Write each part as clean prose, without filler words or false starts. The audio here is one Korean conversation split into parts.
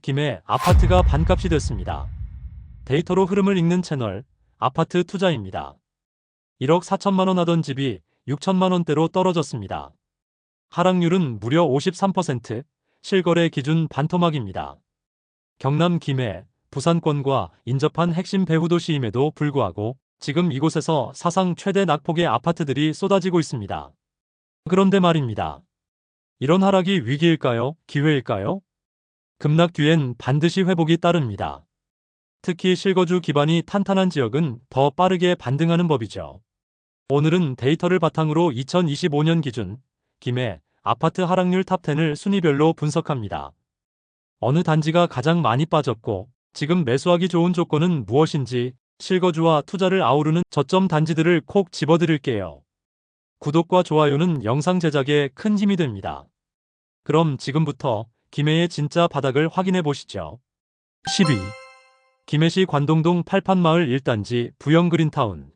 김해 아파트가 반값이 됐습니다. 데이터로 흐름을 읽는 채널 아파트 투자입니다. 1억 4천만 원 하던 집이 6천만 원대로 떨어졌습니다. 하락률은 무려 53%, 실거래 기준 반토막입니다. 경남 김해, 부산권과 인접한 핵심 배후도시임에도 불구하고 지금 이곳에서 사상 최대 낙폭의 아파트들이 쏟아지고 있습니다. 그런데 말입니다. 이런 하락이 위기일까요? 기회일까요? 급락 뒤엔 반드시 회복이 따릅니다. 특히 실거주 기반이 탄탄한 지역은 더 빠르게 반등하는 법이죠. 오늘은 데이터를 바탕으로 2025년 기준 김해 아파트 하락률 탑10을 순위별로 분석합니다. 어느 단지가 가장 많이 빠졌고 지금 매수하기 좋은 조건은 무엇인지 실거주와 투자를 아우르는 저점 단지들을 콕 집어드릴게요. 구독과 좋아요는 영상 제작에 큰 힘이 됩니다. 그럼 지금부터 김해의 진짜 바닥을 확인해 보시죠. 12. 김해시 관동동 팔판마을 1단지 부영그린타운.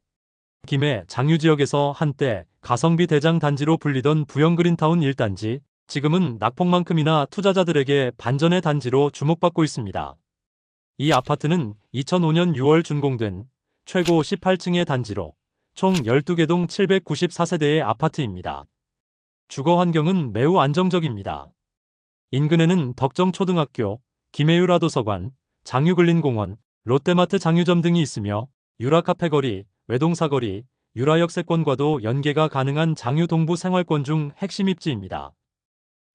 김해 장유지역에서 한때 가성비 대장 단지로 불리던 부영그린타운 1단지, 지금은 낙폭만큼이나 투자자들에게 반전의 단지로 주목받고 있습니다. 이 아파트는 2005년 6월 준공된 최고 18층의 단지로 총 12개 동 794세대의 아파트입니다. 주거 환경은 매우 안정적입니다. 인근에는 덕정초등학교, 김해유라도서관, 장유근린공원, 롯데마트 장유점 등이 있으며 유라카페거리, 외동사거리, 유라역세권과도 연계가 가능한 장유동부 생활권 중 핵심 입지입니다.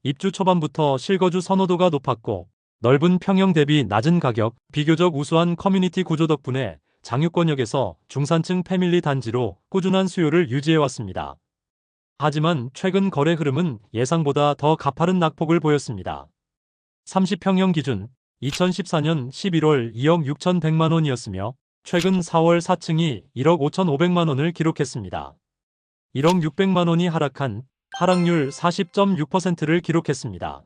입주 초반부터 실거주 선호도가 높았고 넓은 평형 대비 낮은 가격, 비교적 우수한 커뮤니티 구조 덕분에 장유권역에서 중산층 패밀리 단지로 꾸준한 수요를 유지해왔습니다. 하지만 최근 거래 흐름은 예상보다 더 가파른 낙폭을 보였습니다. 30평형 기준 2014년 11월 2억 6,100만 원이었으며 최근 4월 4층이 1억 5,500만 원을 기록했습니다. 1억 600만 원이 하락한 하락률 40.6%를 기록했습니다.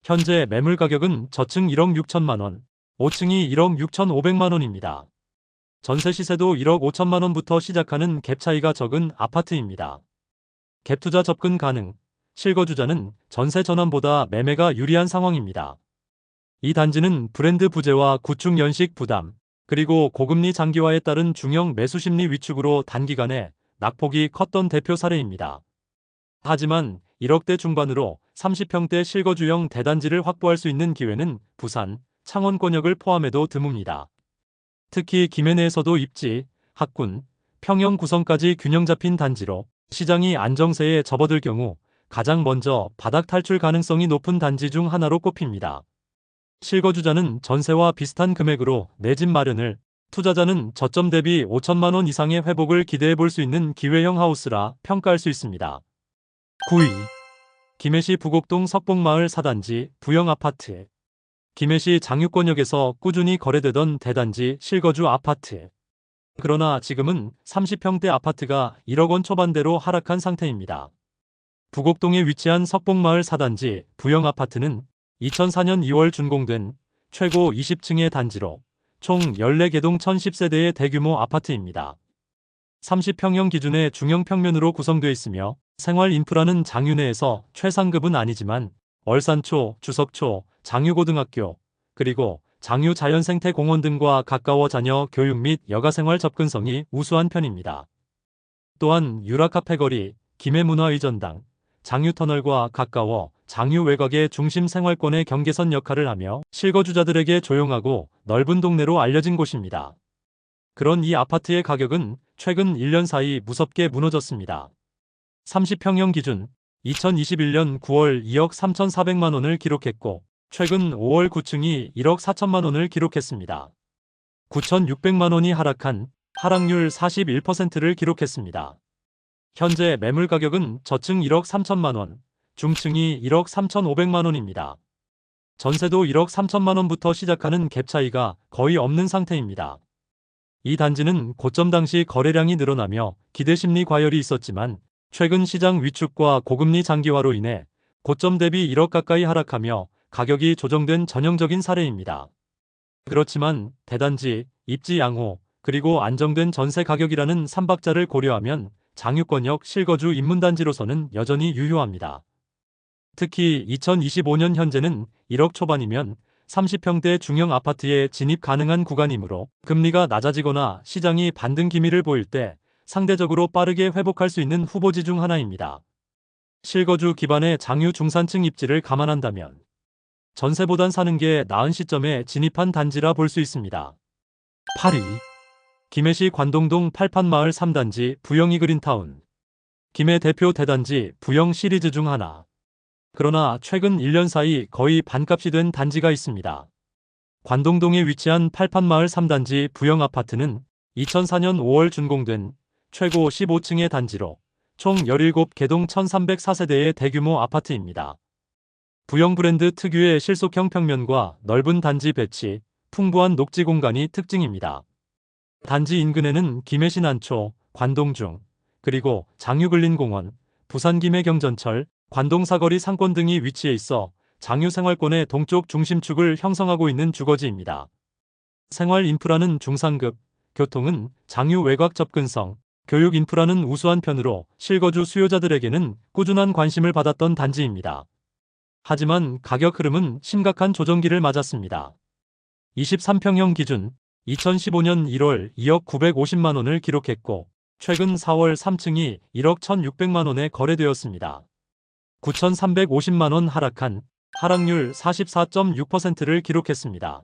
현재 매물 가격은 저층 1억 6천만 원, 5층이 1억 6,500만 원입니다. 전세 시세도 1억 5천만 원부터 시작하는 갭 차이가 적은 아파트입니다. 갭 투자 접근 가능, 실거주자는 전세 전환보다 매매가 유리한 상황입니다. 이 단지는 브랜드 부재와 구축 연식 부담, 그리고 고금리 장기화에 따른 중형 매수 심리 위축으로 단기간에 낙폭이 컸던 대표 사례입니다. 하지만 1억대 중반으로 30평대 실거주형 대단지를 확보할 수 있는 기회는 부산, 창원권역을 포함해도 드뭅니다. 특히 김해 내에서도 입지, 학군, 평형 구성까지 균형 잡힌 단지로 시장이 안정세에 접어들 경우 가장 먼저 바닥 탈출 가능성이 높은 단지 중 하나로 꼽힙니다. 실거주자는 전세와 비슷한 금액으로 내 집 마련을, 투자자는 저점 대비 5천만 원 이상의 회복을 기대해 볼 수 있는 기회형 하우스라 평가할 수 있습니다. 9위. 김해시 부곡동 석봉마을 4단지 부영아파트. 김해시 장유권역에서 꾸준히 거래되던 대단지 실거주 아파트. 그러나 지금은 30평대 아파트가 1억 원 초반대로 하락한 상태입니다. 부곡동에 위치한 석봉마을 4단지 부영아파트는 2004년 2월 준공된 최고 20층의 단지로 총 14개 동 1010세대의 대규모 아파트입니다. 30평형 기준의 중형 평면으로 구성되어 있으며 생활 인프라는 장유 내에서 최상급은 아니지만 얼산초, 주석초, 장유고등학교, 그리고 장유 자연생태공원 등과 가까워 자녀 교육 및 여가생활 접근성이 우수한 편입니다. 또한 유라카페거리, 김해문화의전당, 장유터널과 가까워 장유 외곽의 중심 생활권의 경계선 역할을 하며 실거주자들에게 조용하고 넓은 동네로 알려진 곳입니다. 그런 이 아파트의 가격은 최근 1년 사이 무섭게 무너졌습니다. 30평형 기준 2021년 9월 2억 3,400만 원을 기록했고 최근 5월 9층이 1억 4천만 원을 기록했습니다. 9,600만 원이 하락한 하락률 41%를 기록했습니다. 현재 매물 가격은 저층 1억 3천만 원, 중층이 1억 3,500만 원입니다. 전세도 1억 3천만 원부터 시작하는 갭 차이가 거의 없는 상태입니다. 이 단지는 고점 당시 거래량이 늘어나며 기대 심리 과열이 있었지만 최근 시장 위축과 고금리 장기화로 인해 고점 대비 1억 가까이 하락하며 가격이 조정된 전형적인 사례입니다. 그렇지만 대단지, 입지 양호, 그리고 안정된 전세 가격이라는 삼박자를 고려하면 장유권역 실거주 입문단지로서는 여전히 유효합니다. 특히 2025년 현재는 1억 초반이면 30평대 중형 아파트에 진입 가능한 구간이므로 금리가 낮아지거나 시장이 반등 기미를 보일 때 상대적으로 빠르게 회복할 수 있는 후보지 중 하나입니다. 실거주 기반의 장유 중산층 입지를 감안한다면 전세보단 사는 게 나은 시점에 진입한 단지라 볼 수 있습니다. 8위. 김해시 관동동 팔판마을 3단지 부영이 그린타운. 김해 대표 대단지 부영 시리즈 중 하나. 그러나 최근 1년 사이 거의 반값이 된 단지가 있습니다. 관동동에 위치한 팔판마을 3단지 부영 아파트는 2004년 5월 준공된 최고 15층의 단지로 총 17개동 1304세대의 대규모 아파트입니다. 부영 브랜드 특유의 실속형 평면과 넓은 단지 배치, 풍부한 녹지 공간이 특징입니다. 단지 인근에는 김해시 난초, 관동중, 그리고 장유근린공원, 부산 김해경전철, 관동사거리 상권 등이 위치해 있어 장유 생활권의 동쪽 중심축을 형성하고 있는 주거지입니다. 생활 인프라는 중상급, 교통은 장유 외곽 접근성, 교육 인프라는 우수한 편으로 실거주 수요자들에게는 꾸준한 관심을 받았던 단지입니다. 하지만 가격 흐름은 심각한 조정기를 맞았습니다. 23평형 기준 2015년 1월 2억 950만 원을 기록했고 최근 4월 3층이 1억 1,600만 원에 거래되었습니다. 9,350만 원 하락한 하락률 44.6%를 기록했습니다.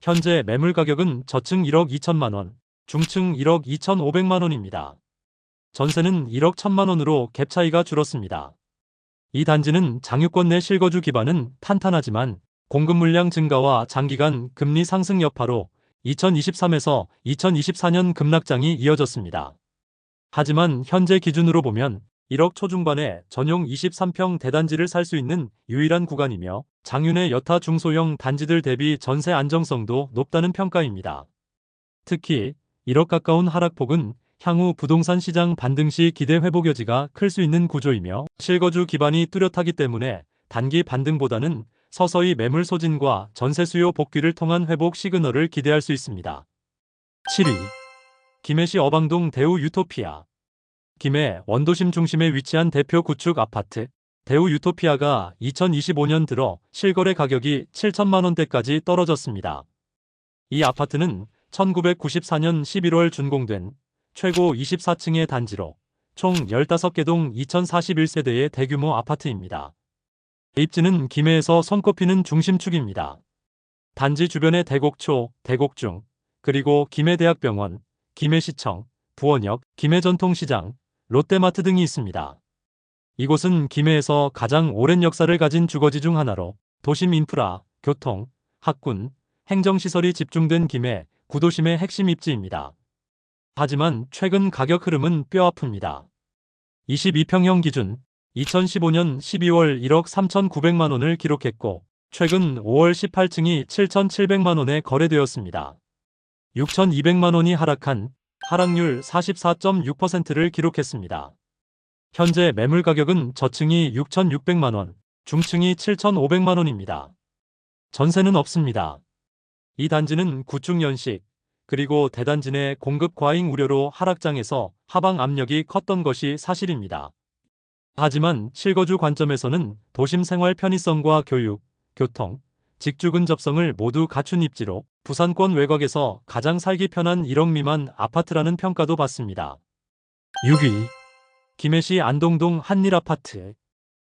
현재 매물 가격은 저층 1억 2천만 원, 중층 1억 2,500만 원입니다. 전세는 1억 1,000만 원으로 갭 차이가 줄었습니다. 이 단지는 장유권 내 실거주 기반은 탄탄하지만 공급 물량 증가와 장기간 금리 상승 여파로 2023에서 2024년 급락장이 이어졌습니다. 하지만 현재 기준으로 보면 1억 초중반에 전용 23평 대단지를 살 수 있는 유일한 구간이며 장유 내 여타 중소형 단지들 대비 전세 안정성도 높다는 평가입니다. 특히 1억 가까운 하락폭은 향후 부동산 시장 반등 시 기대 회복 여지가 클 수 있는 구조이며 실거주 기반이 뚜렷하기 때문에 단기 반등보다는 서서히 매물 소진과 전세 수요 복귀를 통한 회복 시그널을 기대할 수 있습니다. 7위. 김해시 어방동 대우 유토피아. 김해 원도심 중심에 위치한 대표 구축 아파트 대우 유토피아가 2025년 들어 실거래 가격이 7천만 원대까지 떨어졌습니다. 이 아파트는 1994년 11월 준공된 최고 24층의 단지로 총 15개동 2041세대의 대규모 아파트입니다. 입지는 김해에서 손꼽히는 중심축입니다. 단지 주변에 대곡초, 대곡중, 그리고 김해대학병원, 김해시청, 부원역, 김해전통시장, 롯데마트 등이 있습니다. 이곳은 김해에서 가장 오랜 역사를 가진 주거지 중 하나로 도심 인프라, 교통, 학군, 행정시설이 집중된 김해, 구도심의 핵심 입지입니다. 하지만 최근 가격 흐름은 뼈아픕니다. 22평형 기준 2015년 12월 1억 3,900만 원을 기록했고 최근 5월 18층이 7,700만 원에 거래되었습니다. 6,200만 원이 하락한 하락률 44.6%를 기록했습니다. 현재 매물 가격은 저층이 6,600만 원, 중층이 7,500만 원입니다. 전세는 없습니다. 이 단지는 구축 연식, 그리고 대단지 내 공급 과잉 우려로 하락장에서 하방 압력이 컸던 것이 사실입니다. 하지만 실거주 관점에서는 도심 생활 편의성과 교육, 교통, 직주 근접성을 모두 갖춘 입지로 부산권 외곽에서 가장 살기 편한 1억 미만 아파트라는 평가도 받습니다. 6위. 김해시 안동동 한일아파트.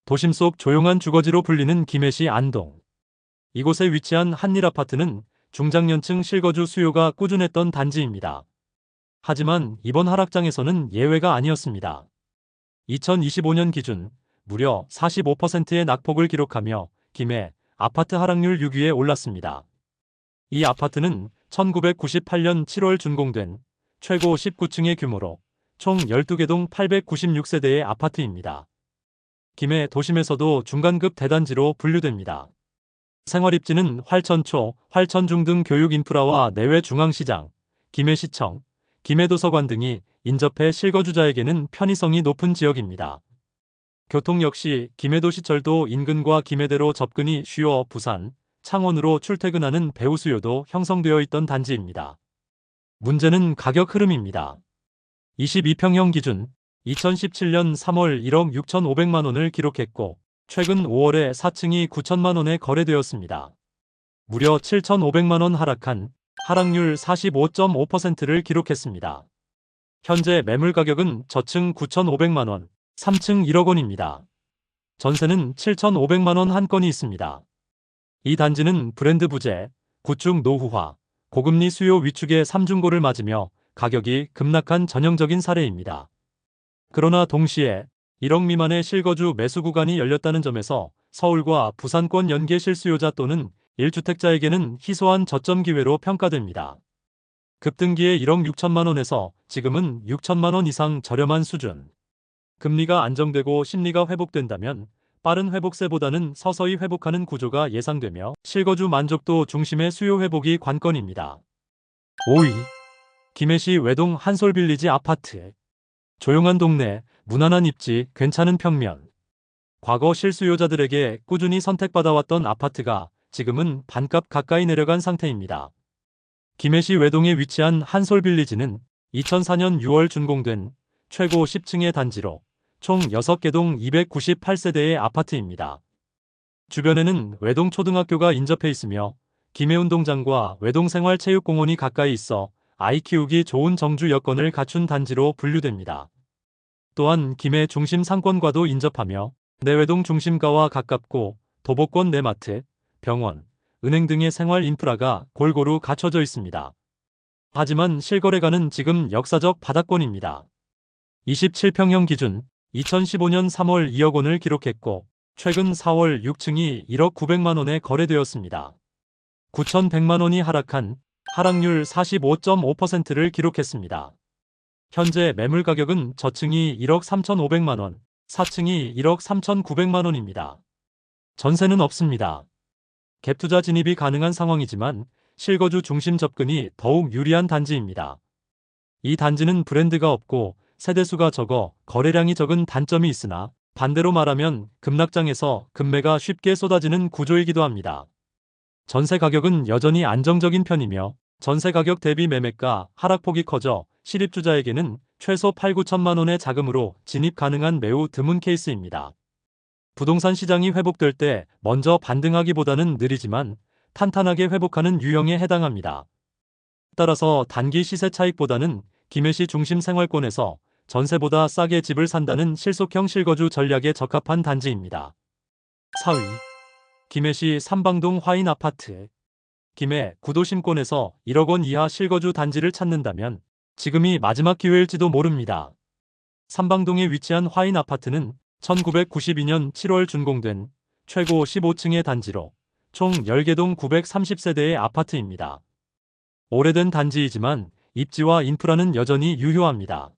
도심 속 조용한 주거지로 불리는 김해시 안동. 이곳에 위치한 한일아파트는 중장년층 실거주 수요가 꾸준했던 단지입니다. 하지만 이번 하락장에서는 예외가 아니었습니다. 2025년 기준 무려 45%의 낙폭을 기록하며 김해 아파트 하락률 6위에 올랐습니다. 이 아파트는 1998년 7월 준공된 최고 19층의 규모로 총 12개동 896세대의 아파트입니다. 김해 도심에서도 중간급 대단지로 분류됩니다. 생활입지는 활천초, 활천중 등 교육 인프라와 내외 중앙시장, 김해시청, 김해도서관 등이 인접해 실거주자에게는 편의성이 높은 지역입니다. 교통 역시 김해도시철도 인근과 김해대로 접근이 쉬워 부산, 창원으로 출퇴근하는 배우 수요도 형성되어 있던 단지입니다. 문제는 가격 흐름입니다. 22평형 기준 2017년 3월 1억 6,500만 원을 기록했고 최근 5월에 4층이 9천만 원에 거래되었습니다. 무려 7,500만원 하락한 하락률 45.5%를 기록했습니다. 현재 매물 가격은 저층 9,500만원, 3층 1억 원입니다. 전세는 7,500만원 한 건이 있습니다. 이 단지는 브랜드 부재, 구축 노후화, 고금리 수요 위축의 삼중고를 맞으며 가격이 급락한 전형적인 사례입니다. 그러나 동시에 1억 미만의 실거주 매수 구간이 열렸다는 점에서 서울과 부산권 연계 실수요자 또는 1주택자에게는 희소한 저점 기회로 평가됩니다. 급등기에 1억 6천만 원에서 지금은 6천만 원 이상 저렴한 수준. 금리가 안정되고 심리가 회복된다면 빠른 회복세보다는 서서히 회복하는 구조가 예상되며 실거주 만족도 중심의 수요 회복이 관건입니다. 5위. 김해시 외동 한솔빌리지 아파트. 조용한 동네, 무난한 입지, 괜찮은 평면. 과거 실수요자들에게 꾸준히 선택받아왔던 아파트가 지금은 반값 가까이 내려간 상태입니다. 김해시 외동에 위치한 한솔빌리지는 2004년 6월 준공된 최고 10층의 단지로 총 6개 동 298세대의 아파트입니다. 주변에는 외동 초등학교가 인접해 있으며 김해운동장과 외동생활체육공원이 가까이 있어 아이 키우기 좋은 정주 여건을 갖춘 단지로 분류됩니다. 또한 김해 중심 상권과도 인접하며 내외동 중심가와 가깝고 도보권 내 마트, 병원, 은행 등의 생활 인프라가 골고루 갖춰져 있습니다. 하지만 실거래가는 지금 역사적 바닥권입니다. 27평형 기준 2015년 3월 2억 원을 기록했고 최근 4월 6층이 1억 900만 원에 거래되었습니다. 9,100만 원이 하락한 하락률 45.5%를 기록했습니다. 현재 매물 가격은 저층이 1억 3,500만 원, 4층이 1억 3,900만 원입니다. 전세는 없습니다. 갭투자 진입이 가능한 상황이지만 실거주 중심 접근이 더욱 유리한 단지입니다. 이 단지는 브랜드가 없고 세대수가 적어 거래량이 적은 단점이 있으나 반대로 말하면 급락장에서 급매가 쉽게 쏟아지는 구조이기도 합니다. 전세 가격은 여전히 안정적인 편이며 전세 가격 대비 매매가 하락폭이 커져 실입주자에게는 최소 8, 9천만 원의 자금으로 진입 가능한 매우 드문 케이스입니다. 부동산 시장이 회복될 때 먼저 반등하기보다는 느리지만 탄탄하게 회복하는 유형에 해당합니다. 따라서 단기 시세 차익보다는 김해시 중심 생활권에서 전세보다 싸게 집을 산다는 실속형 실거주 전략에 적합한 단지입니다. 4위. 김해시 삼방동 화인 아파트. 김해 구도심권에서 1억 원 이하 실거주 단지를 찾는다면 지금이 마지막 기회일지도 모릅니다. 삼방동에 위치한 화인 아파트는 1992년 7월 준공된 최고 15층의 단지로 총 10개 동 930세대의 아파트입니다. 오래된 단지이지만 입지와 인프라는 여전히 유효합니다.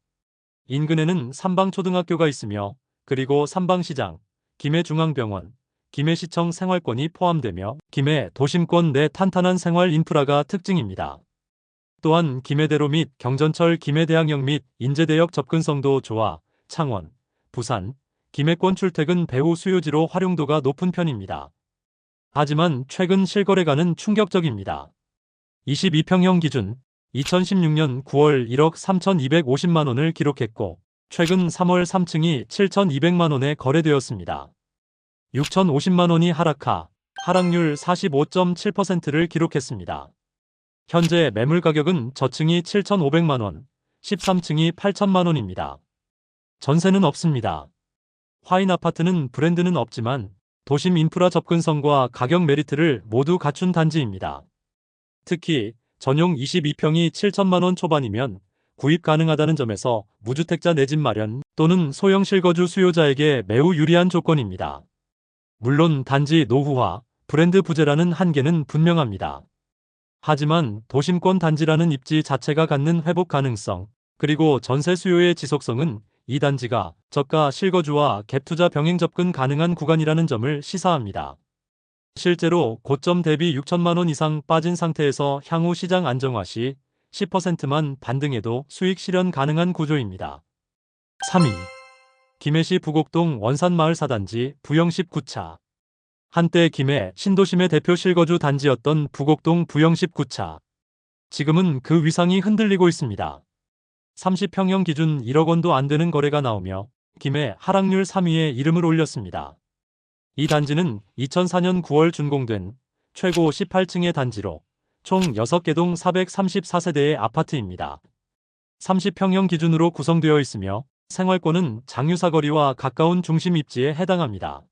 인근에는 삼방초등학교가 있으며 그리고 삼방시장, 김해중앙병원, 김해시청 생활권이 포함되며 김해 도심권 내 탄탄한 생활 인프라가 특징입니다. 또한 김해대로 및 경전철 김해대학역 및 인제대역 접근성도 좋아 창원, 부산, 김해권 출퇴근 배후 수요지로 활용도가 높은 편입니다. 하지만 최근 실거래가는 충격적입니다. 22평형 기준 2016년 9월 1억 3,250만 원을 기록했고 최근 3월 3층이 7,200만 원에 거래되었습니다. 6,050만 원이 하락률 45.7%를 기록했습니다. 현재 매물 가격은 저층이 7,500만 원, 13층이 8천만 원입니다. 전세는 없습니다. 화인 아파트는 브랜드는 없지만 도심 인프라 접근성과 가격 메리트를 모두 갖춘 단지입니다. 특히 전용 22평이 7천만 원 초반이면 구입 가능하다는 점에서 무주택자 내 집 마련 또는 소형 실거주 수요자에게 매우 유리한 조건입니다. 물론 단지 노후화, 브랜드 부재라는 한계는 분명합니다. 하지만 도심권 단지라는 입지 자체가 갖는 회복 가능성, 그리고 전세 수요의 지속성은 이 단지가 저가 실거주와 갭투자 병행 접근 가능한 구간이라는 점을 시사합니다. 실제로 고점 대비 6천만 원 이상 빠진 상태에서 향후 시장 안정화 시 10%만 반등해도 수익 실현 가능한 구조입니다. 3위. 김해시 부곡동 원산마을 4단지 부영십 9차. 한때 김해 신도심의 대표 실거주 단지였던 부곡동 부영십 9차. 지금은 그 위상이 흔들리고 있습니다. 30평형 기준 1억 원도 안 되는 거래가 나오며 김해 하락률 3위에 이름을 올렸습니다. 이 단지는 2004년 9월 준공된 최고 18층의 단지로 총 6개 동 434세대의 아파트입니다. 30평형 기준으로 구성되어 있으며 생활권은 장유사거리와 가까운 중심 입지에 해당합니다.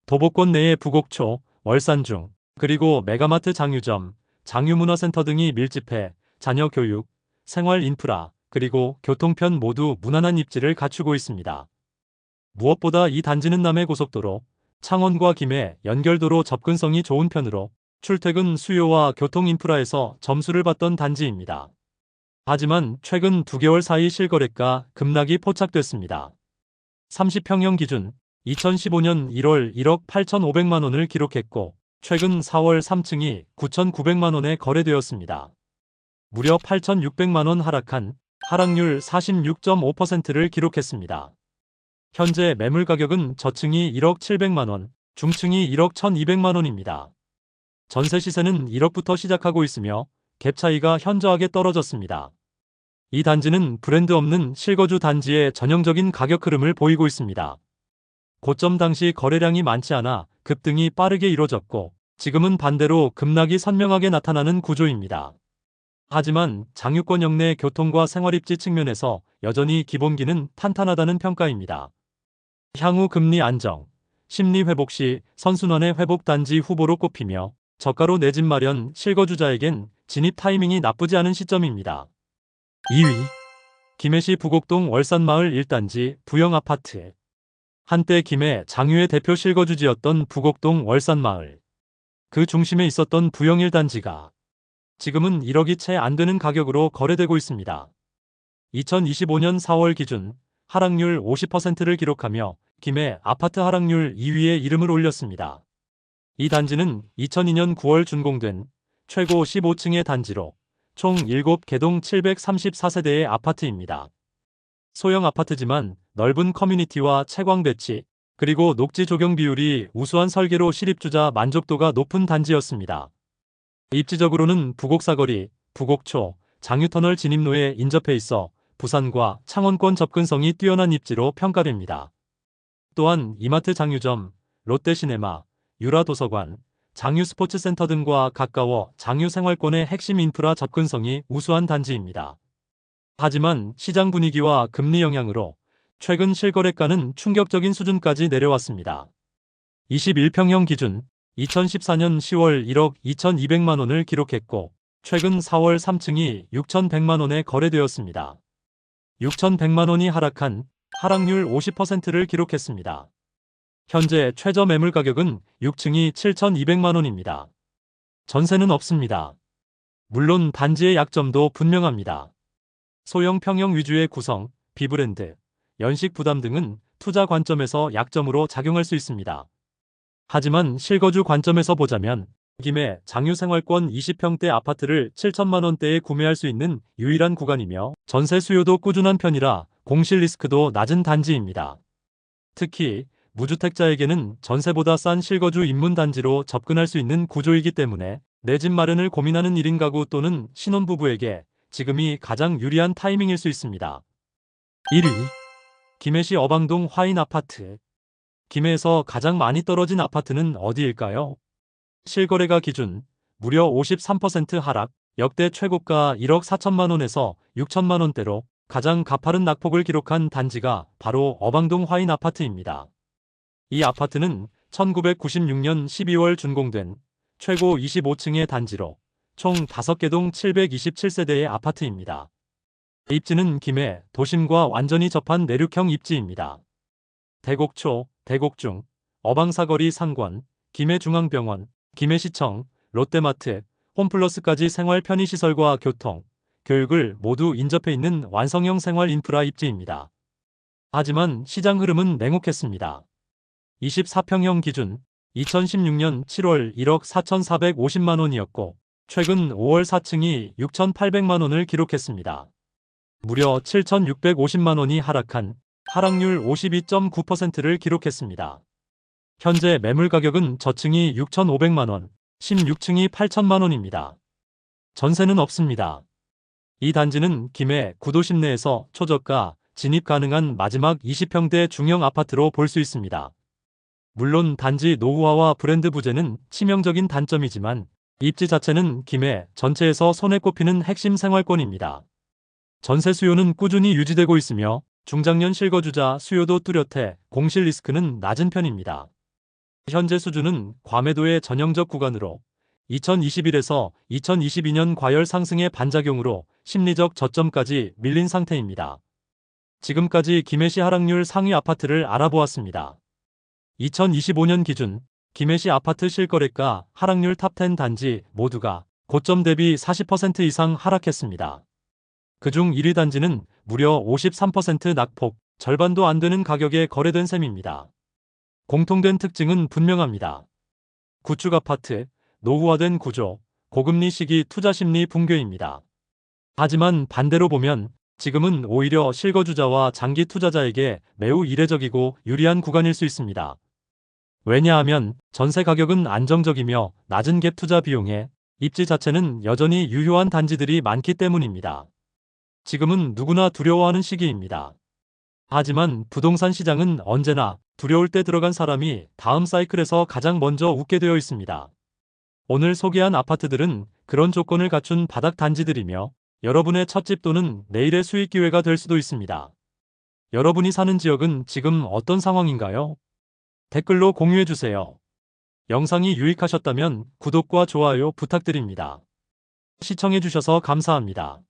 도보권 내에 부곡초, 월산중, 그리고 메가마트 장유점, 장유문화센터 등이 밀집해 자녀 교육, 생활 인프라, 그리고 교통편 모두 무난한 입지를 갖추고 있습니다. 무엇보다 이 단지는 남해고속도로, 창원과 김해 연결도로 접근성이 좋은 편으로 출퇴근 수요와 교통 인프라에서 점수를 받던 단지입니다. 하지만 최근 2개월 사이 실거래가 급락이 포착됐습니다. 30평형 기준 2015년 1월 1억 8,500만 원을 기록했고 최근 4월 3층이 9,900만 원에 거래되었습니다. 무려 8,600만 원 하락한 하락률 46.5%를 기록했습니다. 현재 매물 가격은 저층이 1억 700만 원, 중층이 1억 1,200만 원입니다. 전세 시세는 1억부터 시작하고 있으며 갭 차이가 현저하게 떨어졌습니다. 이 단지는 브랜드 없는 실거주 단지의 전형적인 가격 흐름을 보이고 있습니다. 고점 당시 거래량이 많지 않아 급등이 빠르게 이뤄졌고 지금은 반대로 급락이 선명하게 나타나는 구조입니다. 하지만 장유권역 내 교통과 생활입지 측면에서 여전히 기본기는 탄탄하다는 평가입니다. 향후 금리 안정, 심리 회복 시 선순환의 회복 단지 후보로 꼽히며 저가로 내 집 마련 실거주자에겐 진입 타이밍이 나쁘지 않은 시점입니다. 2위, 김해시 부곡동 월산마을 1단지 부영아파트. 한때 김해 장유의 대표 실거주지였던 부곡동 월산마을. 그 중심에 있었던 부영 1단지가 지금은 1억이 채 안 되는 가격으로 거래되고 있습니다. 2025년 4월 기준 하락률 50%를 기록하며 김해 아파트 하락률 2위에 이름을 올렸습니다. 이 단지는 2002년 9월 준공된 최고 15층의 단지로 총 7개 동 734세대의 아파트입니다. 소형 아파트지만 넓은 커뮤니티와 채광 배치, 그리고 녹지 조경 비율이 우수한 설계로 실입주자 만족도가 높은 단지였습니다. 입지적으로는 부곡사거리, 부곡초, 장유터널 진입로에 인접해 있어 부산과 창원권 접근성이 뛰어난 입지로 평가됩니다. 또한 이마트 장유점, 롯데시네마, 유라도서관, 장유스포츠센터 등과 가까워 장유생활권의 핵심 인프라 접근성이 우수한 단지입니다. 하지만 시장 분위기와 금리 영향으로 최근 실거래가는 충격적인 수준까지 내려왔습니다. 21평형 기준 2014년 10월 1억 2,200만 원을 기록했고 최근 4월 3층이 6,100만 원에 거래되었습니다. 6,100만 원이 하락한 하락률 50%를 기록했습니다. 현재 최저 매물 가격은 6층이 7,200만 원입니다. 전세는 없습니다. 물론 단지의 약점도 분명합니다. 소형 평형 위주의 구성, 비브랜드, 연식 부담 등은 투자 관점에서 약점으로 작용할 수 있습니다. 하지만 실거주 관점에서 보자면 김해 장유생활권 20평대 아파트를 7천만 원대에 구매할 수 있는 유일한 구간이며 전세 수요도 꾸준한 편이라 공실 리스크도 낮은 단지입니다. 특히 무주택자에게는 전세보다 싼 실거주 입문 단지로 접근할 수 있는 구조이기 때문에 내 집 마련을 고민하는 1인 가구 또는 신혼부부에게 지금이 가장 유리한 타이밍일 수 있습니다. 1위, 김해시 어방동 화인 아파트. 김해에서 가장 많이 떨어진 아파트는 어디일까요? 실거래가 기준 무려 53% 하락, 역대 최고가 1억 4천만 원에서 6천만 원대로 가장 가파른 낙폭을 기록한 단지가 바로 어방동 화인 아파트입니다. 이 아파트는 1996년 12월 준공된 최고 25층의 단지로 총 5개 동 727세대의 아파트입니다. 입지는 김해 도심과 완전히 접한 내륙형 입지입니다. 대곡초, 대곡중, 어방사거리 상권, 김해중앙병원, 김해시청, 롯데마트, 홈플러스까지 생활 편의시설과 교통, 교육을 모두 인접해 있는 완성형 생활 인프라 입지입니다. 하지만 시장 흐름은 냉혹했습니다. 24평형 기준 2016년 7월 1억 4,450만 원이었고 최근 5월 4층이 6,800만 원을 기록했습니다. 무려 7,650만 원이 하락한 하락률 52.9%를 기록했습니다. 현재 매물 가격은 저층이 6,500만 원, 16층이 8천만 원입니다. 전세는 없습니다. 이 단지는 김해 구도심 내에서 초저가 진입 가능한 마지막 20평대 중형 아파트로 볼 수 있습니다. 물론 단지 노후화와 브랜드 부재는 치명적인 단점이지만 입지 자체는 김해 전체에서 손에 꼽히는 핵심 생활권입니다. 전세 수요는 꾸준히 유지되고 있으며 중장년 실거주자 수요도 뚜렷해 공실 리스크는 낮은 편입니다. 현재 수준은 과매도의 전형적 구간으로 2021에서 2022년 과열 상승의 반작용으로 심리적 저점까지 밀린 상태입니다. 지금까지 김해시 하락률 상위 아파트를 알아보았습니다. 2025년 기준 김해시 아파트 실거래가 하락률 탑10 단지 모두가 고점 대비 40% 이상 하락했습니다. 그중 1위 단지는 무려 53% 낙폭, 절반도 안 되는 가격에 거래된 셈입니다. 공통된 특징은 분명합니다. 구축 아파트, 노후화된 구조, 고금리 시기 투자 심리 붕괴입니다. 하지만 반대로 보면 지금은 오히려 실거주자와 장기 투자자에게 매우 이례적이고 유리한 구간일 수 있습니다. 왜냐하면 전세 가격은 안정적이며 낮은 갭 투자 비용에 입지 자체는 여전히 유효한 단지들이 많기 때문입니다. 지금은 누구나 두려워하는 시기입니다. 하지만 부동산 시장은 언제나 두려울 때 들어간 사람이 다음 사이클에서 가장 먼저 웃게 되어 있습니다. 오늘 소개한 아파트들은 그런 조건을 갖춘 바닥 단지들이며 여러분의 첫 집 또는 내일의 수익 기회가 될 수도 있습니다. 여러분이 사는 지역은 지금 어떤 상황인가요? 댓글로 공유해주세요. 영상이 유익하셨다면 구독과 좋아요 부탁드립니다. 시청해주셔서 감사합니다.